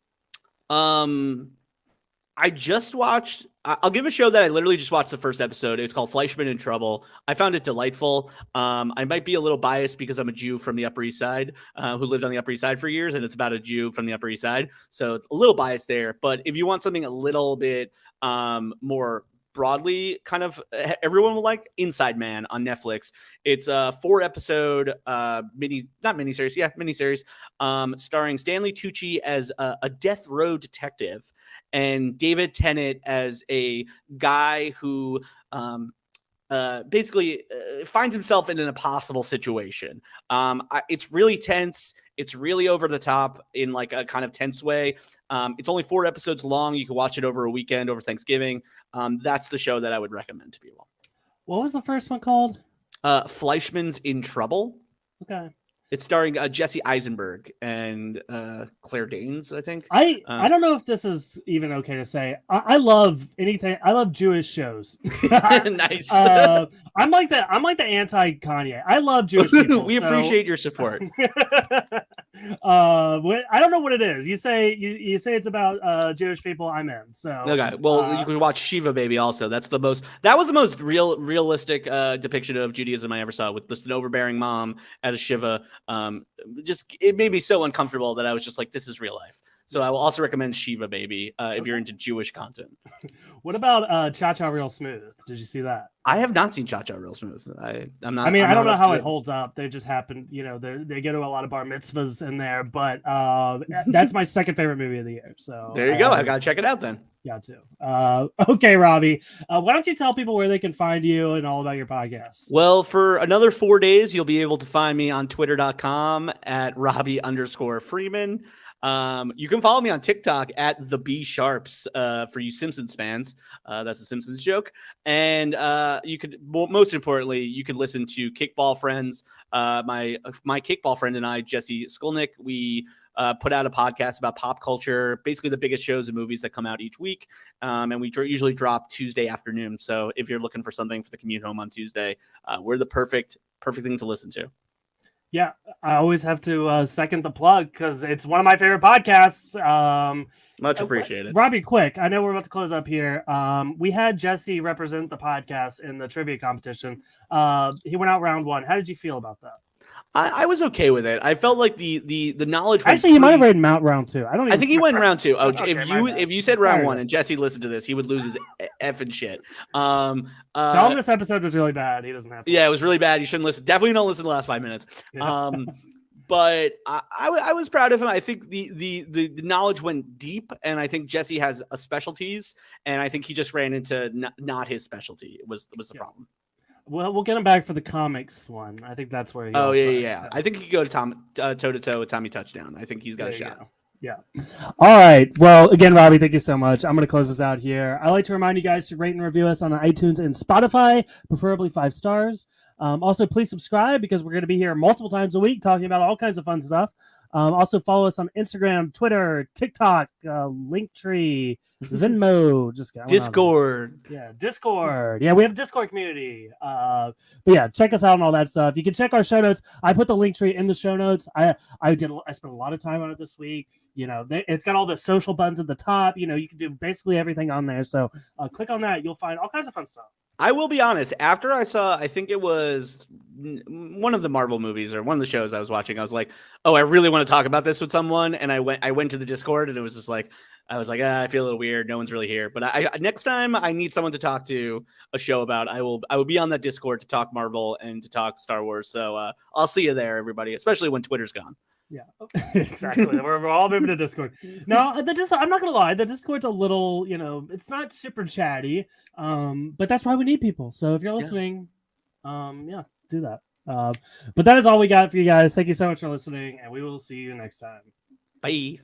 I just watched. I'll give a show that I literally just watched the first episode. It's called Fleischman in Trouble. I found it delightful. I might be a little biased because I'm a Jew from the Upper East Side who lived on the Upper East Side for years, and it's about a Jew from the Upper East Side. So it's a little biased there. But if you want something a little bit more broadly, kind of everyone will like, Inside Man on Netflix. It's a 4-episode miniseries, starring Stanley Tucci as a death row detective and David Tennant as a guy who basically finds himself in an impossible situation. It's really tense. It's really over the top in like a kind of tense way. It's only 4 episodes long. You can watch it over a weekend, over Thanksgiving. That's the show that I would recommend to people. What was the first one called? Fleischman's in Trouble. Okay. It's starring Jesse Eisenberg and Claire Danes, I think. I don't know if this is even okay to say. I love anything. I love Jewish shows. Nice. I'm like the anti Kanye. I love Jewish people. We appreciate your support. I don't know what it is. You say it's about Jewish people. I'm in. So Okay, well, you could watch Shiva Baby also. That was the most realistic depiction of Judaism I ever saw, with just an overbearing mom as a Shiva. Just it made me so uncomfortable that I was just like, this is real life. So I will also recommend Shiva Baby if you're into Jewish content. What about Cha Cha Real Smooth? Did you see that? I have not seen Cha Cha Real Smooth. I'm not. I mean, I'm I don't not know how up it to holds up. They just happen, they go to a lot of bar mitzvahs in there, but that's my second favorite movie of the year. So There you go. I gotta check it out then. Got to. Okay, Robbie. Why don't you tell people where they can find you and all about your podcast? Well, for another 4 days, you'll be able to find me on twitter.com at Robbie_Freeman. You can follow me on TikTok at the B Sharps for you Simpsons fans. That's a Simpsons joke. And you could, most importantly, you could listen to Kickball Friends. My Kickball friend and I, Jesse Skolnick, we put out a podcast about pop culture, basically the biggest shows and movies that come out each week. And we usually drop Tuesday afternoon. So if you're looking for something for the commute home on Tuesday, we're the perfect thing to listen to. Yeah, I always have to second the plug because it's one of my favorite podcasts. Much appreciated. Robbie, quick, I know we're about to close up here. We had Jesse represent the podcast in the trivia competition. He went out round 1. How did you feel about that? I was okay with it. I felt like the knowledge. Actually, he might have read Mount round 2. I think he went round 2. Oh, okay, if you said round 1 and Jesse listened to this, he would lose his effing shit. Tell him this episode was really bad. He doesn't have to. Yeah, it was really bad. You shouldn't listen. Definitely don't listen to the last 5 minutes. Yeah. But I was proud of him. I think the knowledge went deep, and I think Jesse has a specialties, and I think he just ran into not his specialty. It was the problem. Well, we'll get him back for the comics one. I think that's where he. Oh yeah. I think he could go to toe to toe with Tommy Touchdown. I think he's got a shot. Go. Yeah. All right. Well, again, Robbie, thank you so much. I'm going to close this out here. I like to remind you guys to rate and review us on iTunes and Spotify, preferably 5 stars. Also, please subscribe because we're going to be here multiple times a week talking about all kinds of fun stuff. Also, follow us on Instagram, Twitter, TikTok, Linktree, Venmo, Discord. Yeah, Discord. Yeah, we have a Discord community. But yeah, check us out and all that stuff. You can check our show notes. I put the Linktree in the show notes. I spent a lot of time on it this week. It's got all the social buttons at the top. You can do basically everything on there. So click on that. You'll find all kinds of fun stuff. I will be honest. After I saw, I think it was one of the Marvel movies or one of the shows I was watching, I was like, "Oh, I really want to talk about this with someone." And I went to the Discord, and it was just like, I was like, I feel a little weird. No one's really here. But next time I need someone to talk to a show about, I will be on that Discord to talk Marvel and to talk Star Wars. So I'll see you there, everybody, especially when Twitter's gone. Yeah, exactly. we're all moving to Discord. No, I'm not gonna lie. The Discord's a little, it's not super chatty, but that's why we need people. So if you're listening, do that. But that is all we got for you guys. Thank you so much for listening, and we will see you next time. Bye.